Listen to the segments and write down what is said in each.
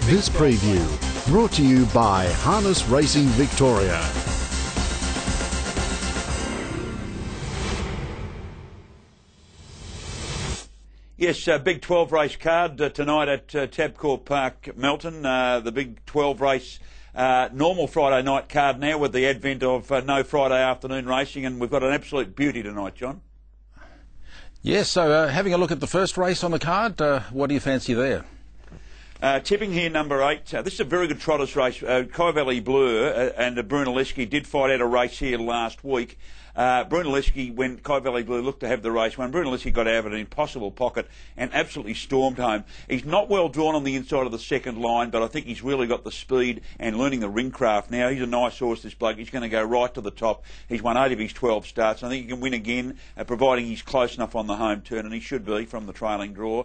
This preview brought to you by Harness Racing Victoria. Yes, big 12 race card tonight at Tabcorp Park, Melton. The big 12 race normal Friday night card now with the advent of no Friday afternoon racing, and we've got an absolute beauty tonight, John. Yes, so having a look at the first race on the card, what do you fancy there? Tipping here, number 8. This is a very good trotters race. Kai Valley Blur and Brunelleschi did fight out a race here last week. Brunelleschi, when Kai Valley Blue looked to have the race, when Brunelleschi got out of an impossible pocket and absolutely stormed home. He's not well drawn on the inside of the second line, but I think he's really got the speed and learning the ring craft now. He's a nice horse, this bloke. He's going to go right to the top. He's won 8 of his 12 starts. I think he can win again, providing he's close enough on the home turn, and he should be from the trailing draw.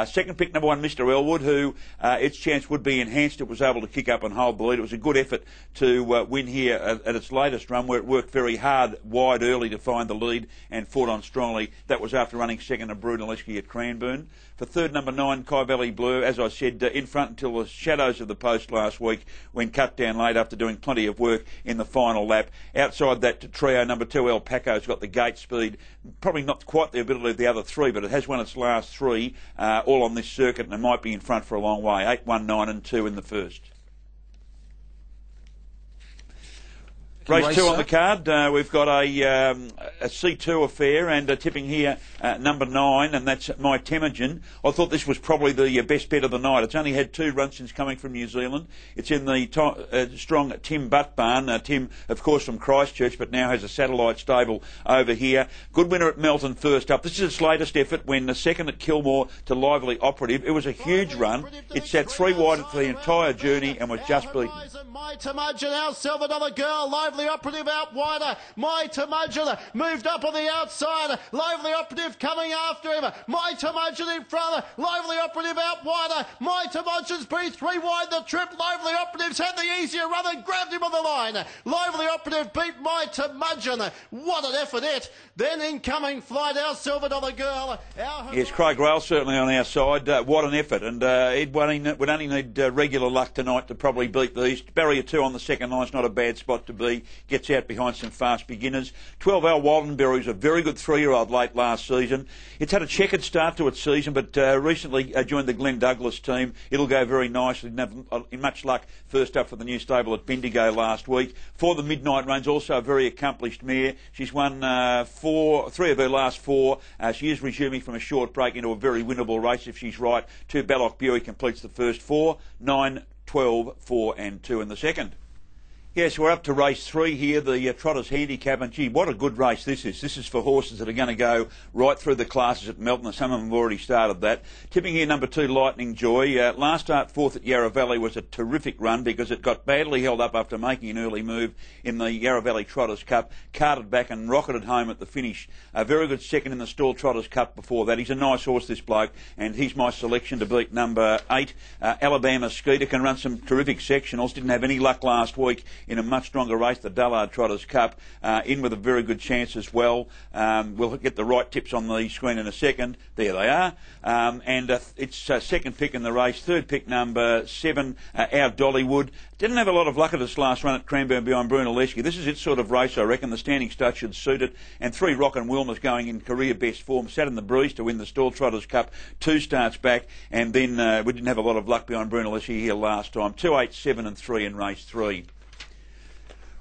Second pick, number 1, Mr. Elwood, who its chance would be enhanced. It was able to kick up and hold the lead. It was a good effort to win here at its latest run, where it worked very hard wide early to find the lead and fought on strongly. That was after running second to Brunelleschi at Cranbourne. For third, number 9, Kai Valley Blue, as I said, in front until the shadows of the post last week when cut down late after doing plenty of work in the final lap. Outside that trio, number 2, El Paco's got the gate speed. Probably not quite the ability of the other 3, but it has won its last 3 all on this circuit, and it might be in front for a long way. 8, 1, 9 and 2 in the first. Race 2 on the card, we've got a C2 affair, and tipping here number 9, and that's My Temujin. I thought this was probably the best bet of the night. It's only had 2 runs since coming from New Zealand. It's in the strong Tim Butt barn. Tim, of course, from Christchurch, but now has a satellite stable over here. Good winner at Melton first up. This is its latest effort when the second at Kilmore to Lively Operative. It was a huge run. It sat 3 wide for the entire journey and was just beaten. My Temujin, our silver dollar girl, Lively Operative out wider. My Temujin moved up on the outside. Lively Operative coming after him. My Temujin in front. Lively Operative out wider. My Temujin's beat 3 wide the trip. Lively Operative's had the easier run and grabbed him on the line. Lively Operative beat My Temujin. What an effort it. Then incoming flight, our silver dollar girl. Yes, Craig Rail certainly on our side. What an effort. And it would only need regular luck tonight to probably beat these. Barrier 2 on the second line's not a bad spot to be. Gets out behind some fast beginners. 12 Al Waldenberry's a very good 3-year-old late last season. It's had a checkered start to its season, but recently joined the Glenn Douglas team. It'll go very nicely. In much luck first up for the new stable at Bendigo last week. For the midnight runs, also a very accomplished mare. She's won 3 of her last 4. She is resuming from a short break into a very winnable race if she's right. 2 Ballock Buey completes the first 4. 9, 12, 4 and 2 in the second. Yes, we're up to race 3 here, the Trotters Handicap, and gee, what a good race this is. This is for horses that are going to go right through the classes at Melton. Some of them have already started that. Tipping here, number 2, Lightning Joy. Last start 4th at Yarra Valley was a terrific run because it got badly held up after making an early move in the Yarra Valley Trotters Cup, carted back and rocketed home at the finish. A very good second in the Stall Trotters Cup before that. He's a nice horse, this bloke, and he's my selection to beat number 8. Alabama Skeeter can run some terrific sectionals. Didn't have any luck last week in a much stronger race, the Dullard Trotters Cup, in with a very good chance as well. We'll get the right tips on the screen in a second. There they are. And it's second pick in the race. Third pick, number 7, Our Dollywood. Didn't have a lot of luck at its last run at Cranbourne behind Brunelleschi. This is its sort of race, I reckon. The standing start should suit it. And 3, Rock and Wilmer's going in career best form. Sat in the breeze to win the Stall Trotters Cup 2 starts back. And then we didn't have a lot of luck behind Brunelleschi here last time. 2, 8, 7 and 3 in race 3.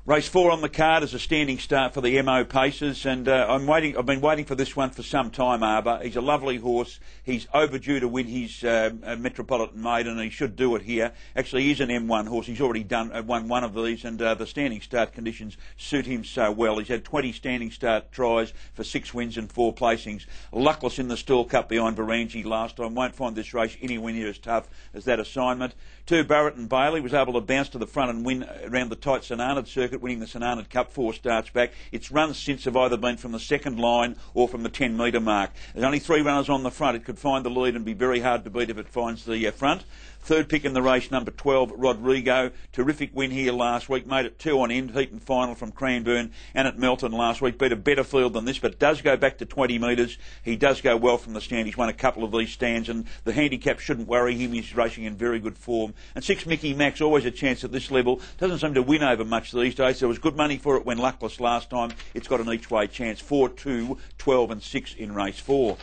Race 4 on the card is a standing start for the MO Pacers, and I've been waiting for this one for some time, Arbor. He's a lovely horse. He's overdue to win his Metropolitan Maiden, and he should do it here. Actually, he's an M1 horse. He's already won one of these, and the standing start conditions suit him so well. He's had 20 standing start tries for 6 wins and 4 placings. Luckless in the Stall Cup behind Barangi last time. Won't find this race anywhere near as tough as that assignment. 2, Barrett and Bailey was able to bounce to the front and win around the tight St Arnaud circuit, winning the St Arnaud Cup 4 starts back. Its runs since have either been from the second line or from the 10-metre mark. There's only 3 runners on the front. It could find the lead and be very hard to beat if it finds the front. Third pick in the race, number 12, Rodrigo. Terrific win here last week. Made it 2 on end, heat and final from Cranbourne and at Melton last week. Beat a better field than this, but does go back to 20 metres. He does go well from the stand. He's won a couple of these stands, and the handicap shouldn't worry him. He's racing in very good form. And 6, Mickey Max, always a chance at this level. Doesn't seem to win over much these days. There was good money for it when luckless last time. It's got an each-way chance. 4, 2, 12 and 6 in race 4.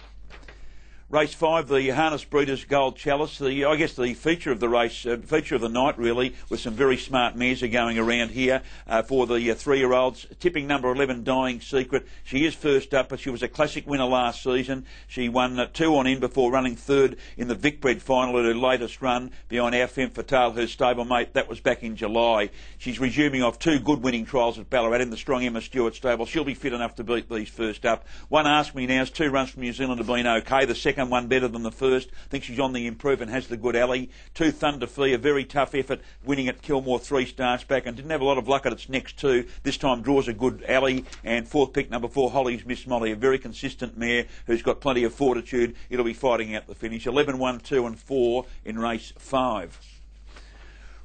Race 5, the Harness Breeders Gold Chalice. I guess the feature of the race, feature of the night really, with some very smart mares are going around here for the 3-year-olds. Tipping number 11, Dying Secret. She is first up, but she was a classic winner last season. She won 2 on in before running third in the Vicbred final at her latest run behind Our Femme Fatale, her stablemate. That was back in July. She's resuming off 2 good winning trials at Ballarat in the strong Emma Stewart stable. She'll be fit enough to beat these first up. One Ask Me Now's 2 runs from New Zealand have been okay. The second one better than the first. I think she's on the improve and has the good alley. 2 Thunder Fee, a very tough effort, winning at Kilmore 3 starts back and didn't have a lot of luck at its next 2. This time draws a good alley. And 4th pick, number 4, Holly's Miss Molly, a very consistent mare who's got plenty of fortitude. It'll be fighting out the finish. 11, 1, 2 and 4 in race 5.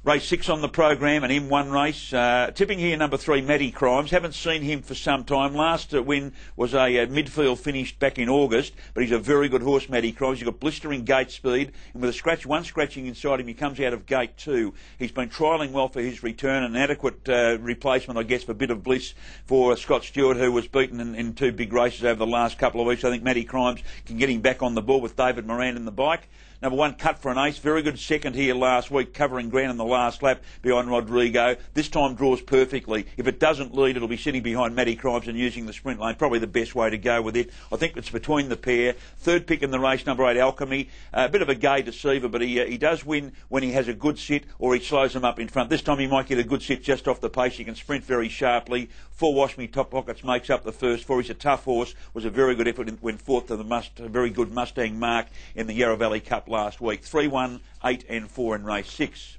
Race 6 on the program, an M1 race. Tipping here, number 3, Matty Crimes. Haven't seen him for some time. Last win was a midfield finish back in August, but he's a very good horse, Matty Crimes. He's got blistering gate speed, and with a scratch, one scratching inside him, he comes out of gate 2. He's been trialling well for his return, an adequate replacement, I guess, for a bit of bliss for Scott Stewart, who was beaten in 2 big races over the last couple of weeks. I think Matty Crimes can get him back on the board with David Moran in the bike. Number 1, Cut for an Ace. Very good second here last week, covering ground in the last lap behind Rodrigo. This time draws perfectly. If it doesn't lead, it'll be sitting behind Matty Crimes and using the sprint lane. Probably the best way to go with it. I think it's between the pair. Third pick in the race, number 8, Alchemy. A bit of a gay deceiver, but he does win when he has a good sit or he slows them up in front. This time he might get a good sit just off the pace. He can sprint very sharply. 4, Wash Me Top Pockets makes up the first 4. He's a tough horse. Was a very good effort when fourth to the very good Mustang Mark in the Yarra Valley Cup last week. 3, 1, 8 and 4 in race 6.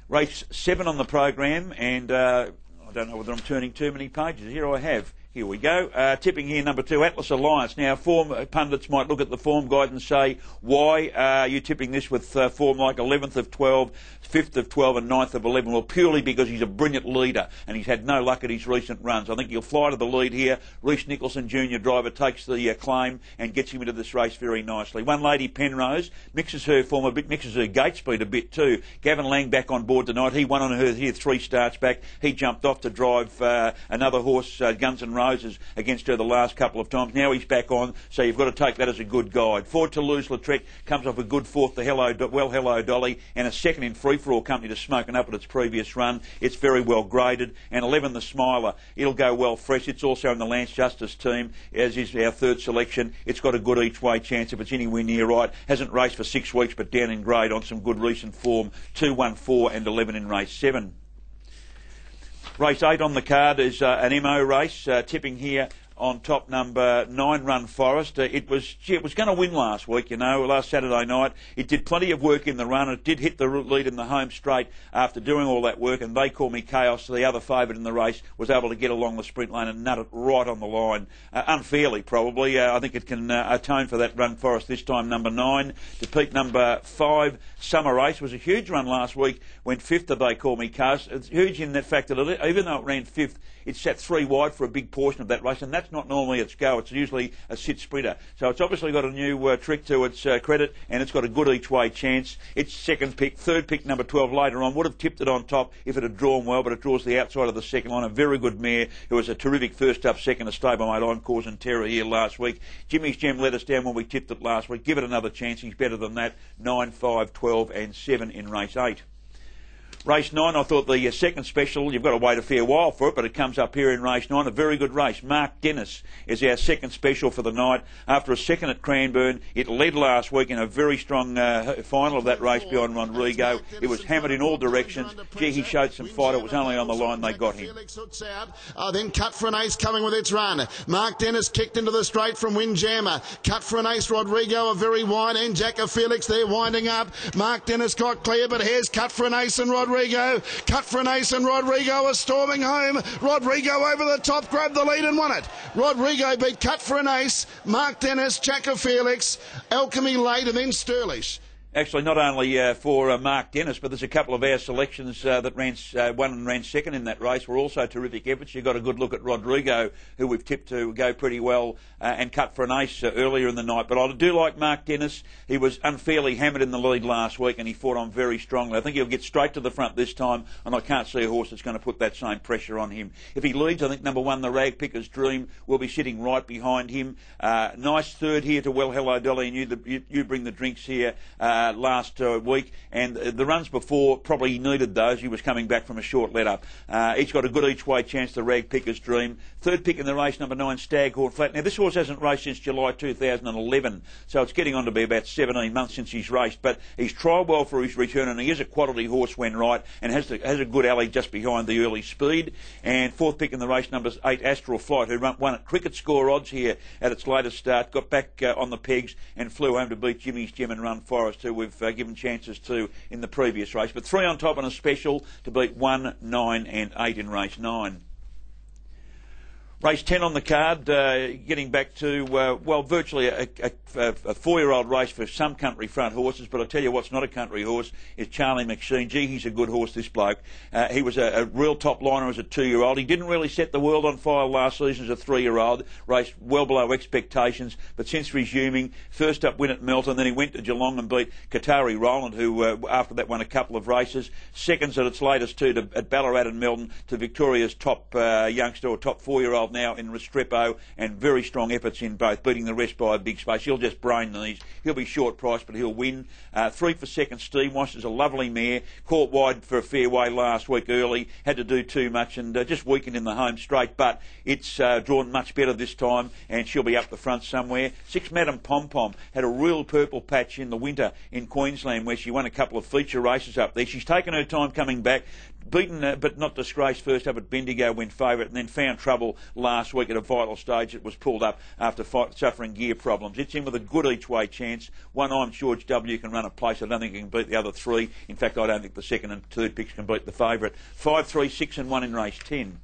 Race 7 on the program, and I don't know whether I'm turning too many pages. Here I have. Here we go. Tipping here, number 2, Atlas Alliance. Now, form pundits might look at the form guide and say, why are you tipping this with form like 11th of 12, 5th of 12 and 9th of 11? Well, purely because he's a brilliant leader and he's had no luck at his recent runs. I think he'll fly to the lead here. Reece Nicholson, junior driver, takes the claim and gets him into this race very nicely. One Lady Penrose mixes her form a bit, mixes her gate speed a bit too. Gavin Lang back on board tonight. He won on her here 3 starts back. He jumped off to drive another horse, Guns N' Roses, against her the last couple of times. Now he's back on, so you've got to take that as a good guide. 4, Toulouse-Lautrec comes off a good 4th to Hello Dolly, and a 2nd in Free-for-All Company to smoking up at its previous run. It's very well graded. And 11, The Smiler. It'll go well fresh. It's also in the Lance Justice team, as is our 3rd selection. It's got a good each-way chance if it's anywhere near right. Hasn't raced for 6 weeks, but down in grade on some good recent form. 2, 1, 4 and 11 in race 7. Race 8 on the card is an MO race. Tipping here on top, number 9, Run Forest. It was going to win last week, last Saturday night. It did plenty of work in the run. It did hit the lead in the home straight after doing all that work, and They Call Me Chaos, the other favourite in the race, was able to get along the sprint lane and nut it right on the line. Unfairly, probably. I think it can atone for that Run Forest this time. Number 9, Defeat number 5, Summer Race. Was a huge run last week. Went 5th to They Call Me Chaos. It's huge in that fact that even though it ran 5th, it sat 3 wide for a big portion of that race, and that's not normally its go. It's usually a sit sprinter. So it's obviously got a new trick to its credit, and it's got a good each-way chance. Its 2nd pick, 3rd pick, number 12, later on, would have tipped it on top if it had drawn well, but it draws the outside of the second line. A very good mare who was a terrific first up, second, a stablemate on causing terror here last week. Jimmy's Gem let us down when we tipped it last week. Give it another chance. He's better than that. 9, 5, 12 and 7 in race 8. Race 9, I thought the second special, you've got to wait a fair while for it, but it comes up here in race 9. A very good race. Mark Dennis is our second special for the night. After a second at Cranbourne, it led last week in a very strong final of that race beyond Rodrigo. It was hammered in all directions. Gee, he showed some fight. It was only on the line they got him. Then Cut for an Ace coming with its run. Mark Dennis kicked into the straight from Windjammer. Cut for an Ace, Rodrigo, a very wide end. Jacka Felix, they're winding up. Mark Dennis got clear, but here's Cut for an Ace and Rodrigo. Cut for an Ace and Rodrigo are storming home. Rodrigo over the top, grabbed the lead and won it. Rodrigo beat Cut for an Ace, Mark Dennis, Jacka Felix, Alchemy late, and then Stirlish. Actually, not only for Mark Dennis, but there's a couple of our selections that won and ran second in that race were also terrific efforts. You got a good look at Rodrigo, who we've tipped to go pretty well and cut for an ace earlier in the night. But I do like Mark Dennis. He was unfairly hammered in the lead last week, and he fought on very strongly. I think he'll get straight to the front this time, and I can't see a horse that's going to put that same pressure on him. If he leads, I think number 1, the Rag Picker's Dream, will be sitting right behind him. Nice third here to Well Hello Dolly, and you bring the drinks here last week, and the runs before probably needed those. He was coming back from a short let-up. He's got a good each-way chance, the Rag Picker's Dream. Third pick in the race, number 9, Staghorn Flat. Now, this horse hasn't raced since July 2011, so it's getting on to be about 17 months since he's raced, but he's trialled well for his return, and he is a quality horse when right, and has a good alley just behind the early speed. And fourth pick in the race, number 8, Astral Flight, who won at cricket score odds here at its latest start, got back on the pegs and flew home to beat Jimmy's Gem and Run Forest, who we've given chances to in the previous race. But 3 on top and a special to beat 1, 9 and 8 in race 9. Race 10 on the card, getting back to, virtually a 4-year-old race for some country front horses, but I tell you what's not a country horse is Charlie McSheen. Gee, he's a good horse, this bloke. He was a real top liner as a 2-year-old. He didn't really set the world on fire last season as a 3-year-old, raced well below expectations, but since resuming, first up win at Melton, then he went to Geelong and beat Qatari Roland, who after that won a couple of races. Seconds at its latest two at Ballarat and Melton to Victoria's top youngster or top 4-year-old now in Restrepo, and very strong efforts in both, beating the rest by a big space. He'll just brain these. He'll be short price, but he'll win. 3 for second, Steam Wash is a lovely mare. Caught wide for a fairway last week early. Had to do too much and just weakened in the home straight, but it's drawn much better this time, and she'll be up the front somewhere. 6, Madam Pom Pom, had a real purple patch in the winter in Queensland where she won a couple of feature races up there. She's taken her time coming back. Beaten but not disgraced first up at Bendigo, went favourite, and then found trouble last week at a vital stage. It was pulled up after suffering gear problems. It's in with a good each-way chance. 1, I'm George W. can run a place. I don't think he can beat the other 3. In fact, I don't think the second and third picks can beat the favourite. 5, 3, 6 and 1 in race 10.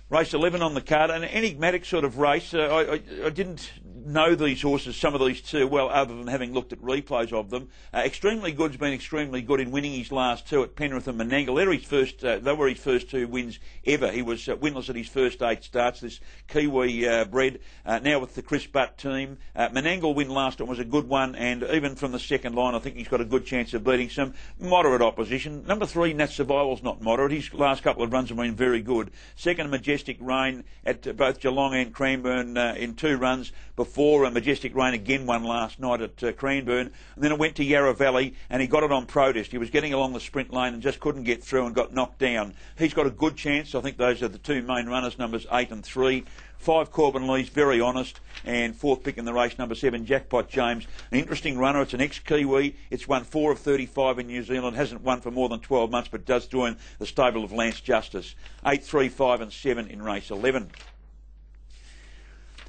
Race 11 on the card, an enigmatic sort of race. I didn't know these horses, some of these too well, other than having looked at replays of them. Extremely Good's been extremely good in winning his last 2 at Penrith and Menangle. They were his first 2 wins ever. He was winless at his first 8 starts, this Kiwi bred, now with the Chris Butt team. Menangle win last time was a good one, and even from the second line, I think he's got a good chance of beating some moderate opposition. Number 3, Nat Survival's not moderate. His last couple of runs have been very good. Second, Majestic Rain at both Geelong and Cranbourne in 2 runs before. Majestic Rain again won last night at Cranbourne, and then it went to Yarra Valley and he got it on protest. He was getting along the sprint lane and just couldn't get through and got knocked down. He's got a good chance. I think those are the 2 main runners, numbers 8 and 3. 5, Corbin Lee's very honest, and 4th pick in the race, number 7, Jackpot James. An interesting runner. It's an ex-Kiwi. It's won 4 of 35 in New Zealand. Hasn't won for more than 12 months, but does join the stable of Lance Justice. 8, 3, 5 and 7 in race 11.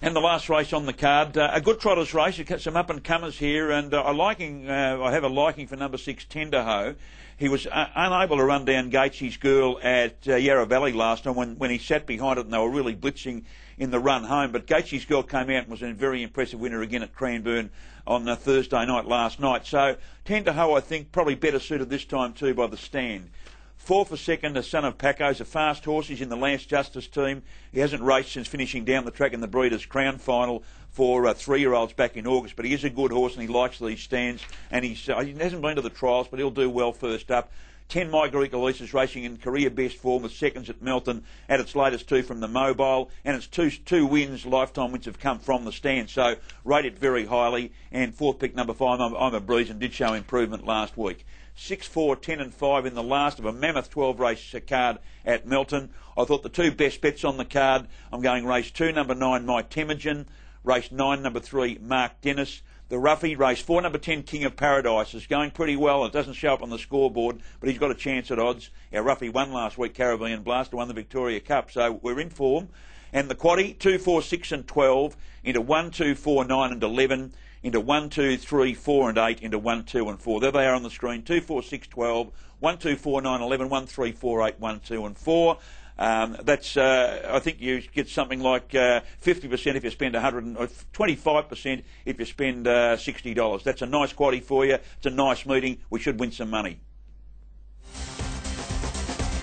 And the last race on the card, a good trotters race. You've got some up-and-comers here, and I have a liking for number 6, Tenderho. He was unable to run down Gatesy's Girl at Yarra Valley last time when he sat behind it and they were really blitzing in the run home. But Gatesy's Girl came out and was a very impressive winner again at Cranbourne on Thursday night last night. So Tenderho, I think, probably better suited this time too by the stand. 4 for second, the son of Paco's a fast horse. He's in the Lance Justice team. He hasn't raced since finishing down the track in the Breeders' Crown final for 3-year-olds back in August, but he is a good horse and he likes these stands, and he hasn't been to the trials, but he'll do well first up. 10, Margarita Elise is racing in career best form with seconds at Melton at its latest 2 from the Mobile, and its two wins, lifetime wins, have come from the stand, so rate it very highly. And 4th pick, number 5, I'm a Breeze, and did show improvement last week. 6, 4, 10 and 5 in the last of a mammoth 12-race card at Melton. I thought the 2 best bets on the card, I'm going race 2, number 9, My Temujin, race 9, number 3, Mark Dennis. The roughie, race 4, number 10, King of Paradise, is going pretty well. It doesn't show up on the scoreboard, but he's got a chance at odds. Our roughie won last week, Caribbean Blaster, won the Victoria Cup, so we're in form. And the quaddie, 2, 4, 6 and 12, into 1, 2, 4, 9 and 11, into 1, 2, 3, 4 and 8, into 1, 2 and 4. There they are on the screen, 2, 4, 6, 12, 1, 2, 4, 9, 11, 1, 3, 4, 8, 1, 2 and 4. That's I think you get something like 50% if you spend 25% if you spend $60. That's a nice quaddy for you. It's a nice meeting. We should win some money.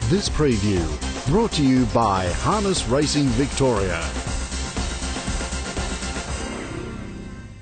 This preview brought to you by Harness Racing Victoria.